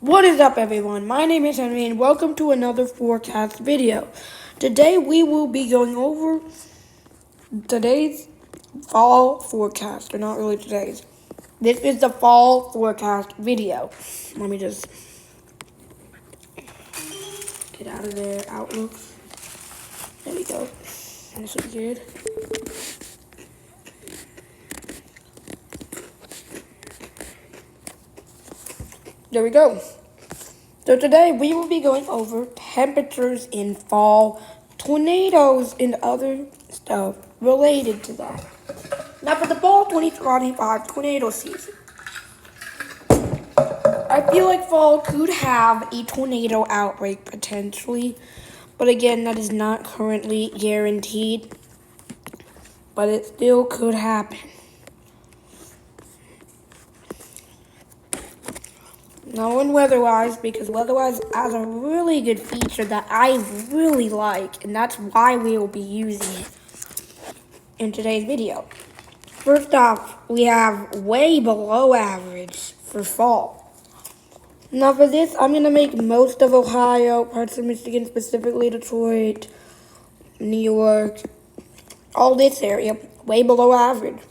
What is up, everyone? My name is Henry, and welcome to another forecast video. Today we will be going over today's fall forecast, or not really today's. This is the fall forecast video. Let me just get out of there. Outlook. There we go. This is good. There we go. So today we will be going over temperatures in fall, tornadoes, and other stuff related to that. Now for the fall 2025 tornado season, I feel like fall could have a tornado outbreak potentially, but again, that is not currently guaranteed, but it still could happen. Now in weather-wise, because weather-wise has a really good feature that I really like, and that's why we will be using it in today's video. First off, we have way below average for fall. Now for this, I'm going to make most of Ohio, parts of Michigan, specifically Detroit, New York, all this area, way below average.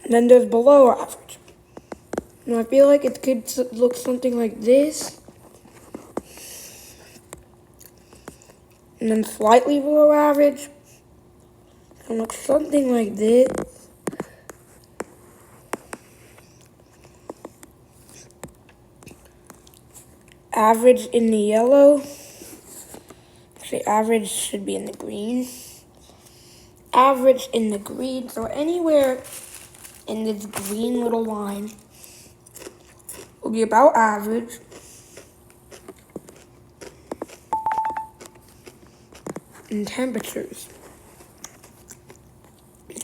Then there's below average. Now I feel like it could look something like this. And then slightly below average. And look something like this. Average in the yellow. Actually, average should be in the green. Average in the green. So anywhere in this green little line will be about average. In temperatures.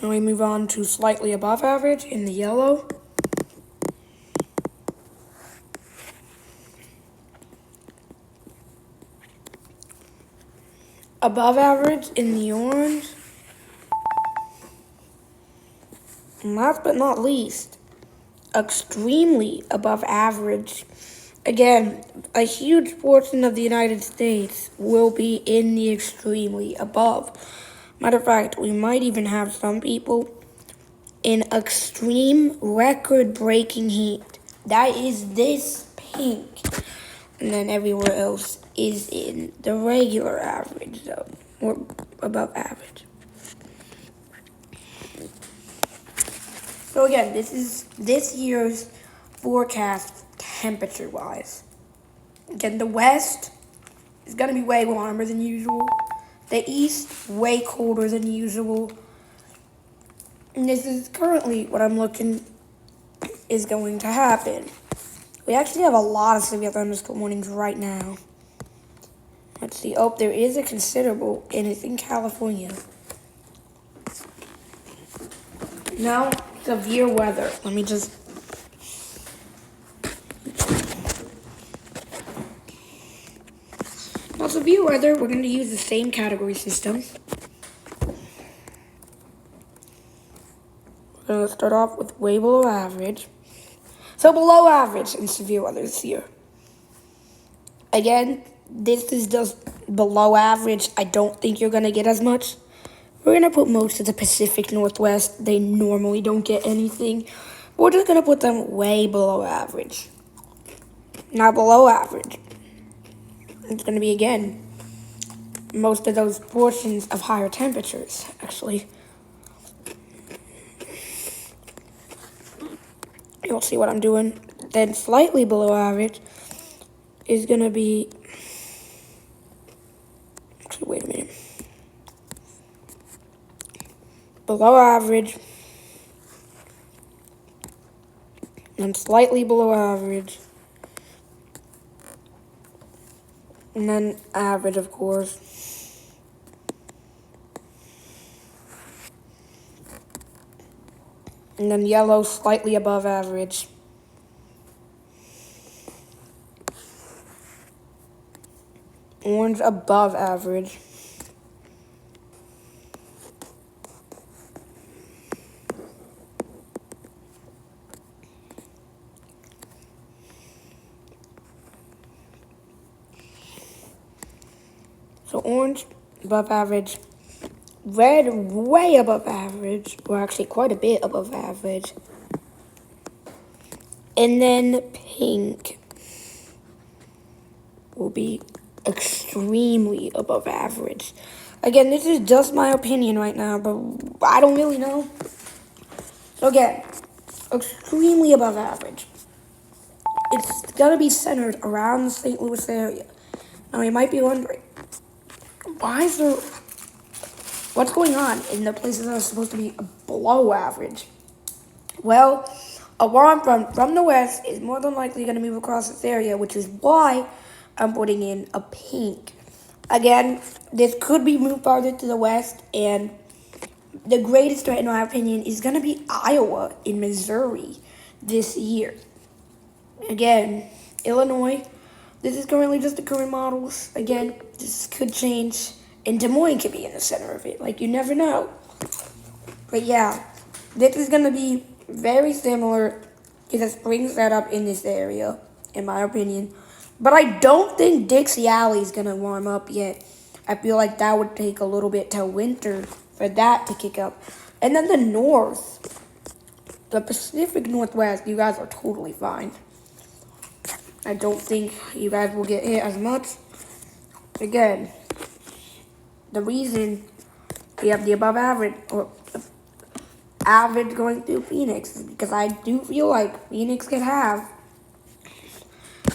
Now we move on to slightly above average in the yellow. Above average in the orange. And last but not least, extremely above average. Again, a huge portion of the United States will be in the extremely above. Matter of fact, we might even have some people in extreme record-breaking heat. That is this pink. And then everywhere else is in the regular average zone, or above average. So again, this is this year's forecast temperature-wise. Again, the west is going to be way warmer than usual. The east, way colder than usual. And this is currently what I'm looking is going to happen. We actually have a lot of severe thunderstorm warnings right now. Let's see. Oh, there is a considerable, and it's in California. Now, severe weather. Let me just... Now, severe weather, we're going to use the same category system. We're going to start off with way below average. So below average in severe weather this year. Again, this is just below average. I don't think you're going to get as much. We're going to put most of the Pacific Northwest. They normally don't get anything. We're just going to put them way below average. Now below average. It's going to be, again, most of those portions of higher temperatures, actually. You'll see what I'm doing. Then slightly below average is going to be... Actually, wait a minute. Below average. And slightly below average. And then average, of course. And then yellow, slightly above average. Orange, above average. So orange, above average. Red, way above average, or actually quite a bit above average. And then pink will be extremely above average. Again, this is just my opinion right now, but I don't really know. So again, extremely above average. It's gonna be centered around the St. Louis area. Now you might be wondering, why is there, what's going on in the places that are supposed to be below average? Well, a worm from the west is more than likely going to move across this area, which is why I'm putting in a pink. Again, this could be moved farther to the west, and the greatest threat, in my opinion, is going to be Iowa and Missouri this year. Again, Illinois, this is currently just the current models. Again, this could change, and Des Moines could be in the center of it. Like, you never know. But yeah, this is going to be very similar to the spring setup in this area, in my opinion. But I don't think Dixie Alley is going to warm up yet. I feel like that would take a little bit till winter for that to kick up. And then the north, the Pacific Northwest, you guys are totally fine. I don't think you guys will get hit as much. Again, the reason we have the above average, or average going through Phoenix, is because I do feel like Phoenix could have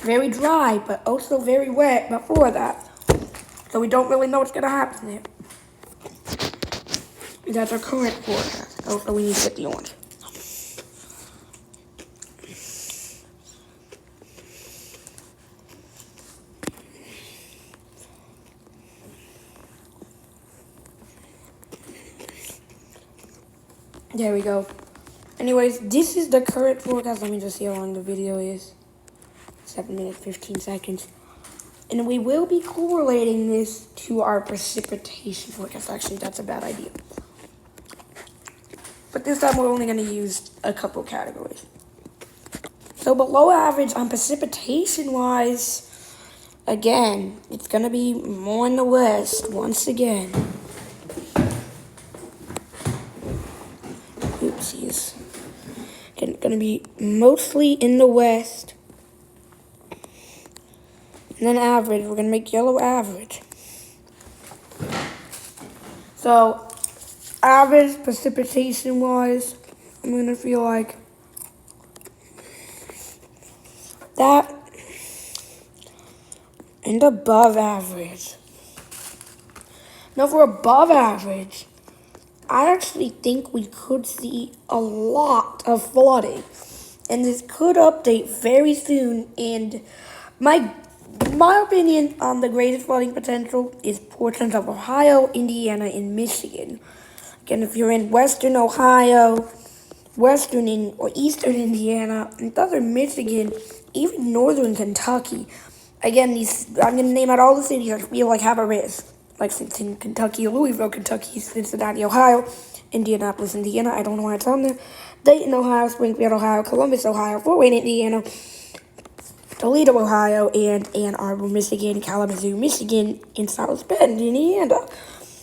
very dry, but also very wet before that. So we don't really know what's going to happen there. That's our current forecast. Also, we need to get the orange. There we go. Anyways, this is the current forecast. Let me just see how long the video is. 7 minutes, 15 seconds. And we will be correlating this to our precipitation forecast. Actually, that's a bad idea. But this time we're only going to use a couple categories. So below average on precipitation-wise, again, it's going to be more in the west once again. Oopsies. It's going to be mostly in the west. And then average, we're going to make yellow average. So, average precipitation-wise, I'm going to feel like that and above average. Now, for above average, I actually think we could see a lot of flooding. And this could update very soon. And my opinion on the greatest flooding potential is portions of Ohio, Indiana, and Michigan. Again, if you're in western Ohio, western or eastern Indiana, and southern Michigan, even northern Kentucky. Again, I'm going to name out all the cities I feel like have a risk. Like Lexington, Kentucky, Louisville, Kentucky, Cincinnati, Ohio, Indianapolis, Indiana. I don't know why it's on there. Dayton, Ohio, Springfield, Ohio, Columbus, Ohio, Fort Wayne, Indiana, Toledo, Ohio, and Ann Arbor, Michigan, Kalamazoo, Michigan, and South Bend, Indiana.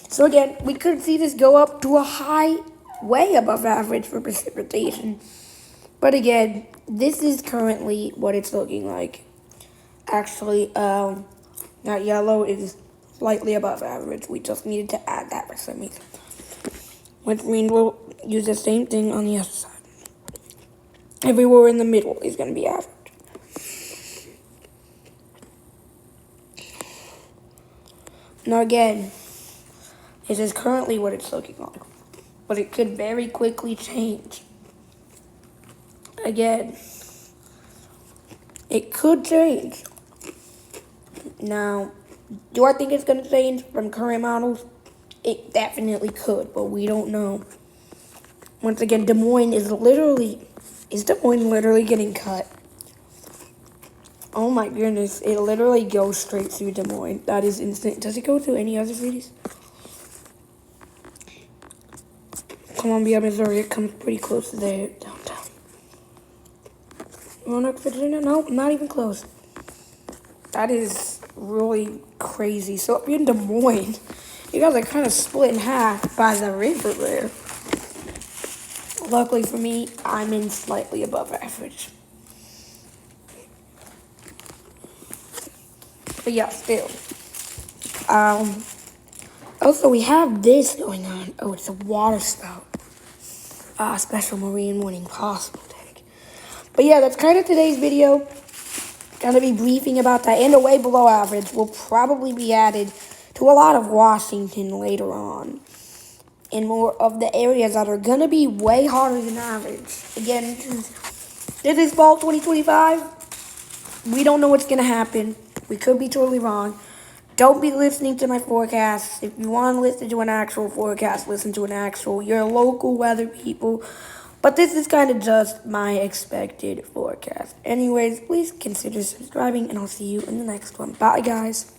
So again, we could see this go up to a high, way above average for precipitation. But again, this is currently what it's looking like. Actually, that yellow is slightly above average. We just needed to add that for some reason. Which means we'll use the same thing on the other side. Everywhere in the middle is going to be average. Now again, this is currently what it's looking like. But it could very quickly change. Again, it could change. Now, do I think it's going to change from current models? It definitely could, but we don't know. Once again, Des Moines is Des Moines literally getting cut? Oh my goodness, it literally goes straight through Des Moines. That is insane. Does it go through any other cities? Columbia, Missouri, it comes pretty close to there, downtown. Roanoke, Virginia? No, not even close. That is really crazy. So up in Des Moines, you guys are kind of split in half by the river there. Luckily for me, I'm in slightly above average. But yeah, still. Also, we have this going on. Oh, it's a water spout. Special marine warning, possible take. But yeah, that's kind of today's video. Gonna be briefing about that, and a way below average will probably be added to a lot of Washington later on. And more of the areas that are gonna be way hotter than average. Again, this is fall 2025. We don't know what's gonna happen. We could be totally wrong. Don't be listening to my forecasts. If you want to listen to an actual forecast, listen to your local weather people. But this is kind of just my expected forecast. Anyways, please consider subscribing, and I'll see you in the next one. Bye, guys.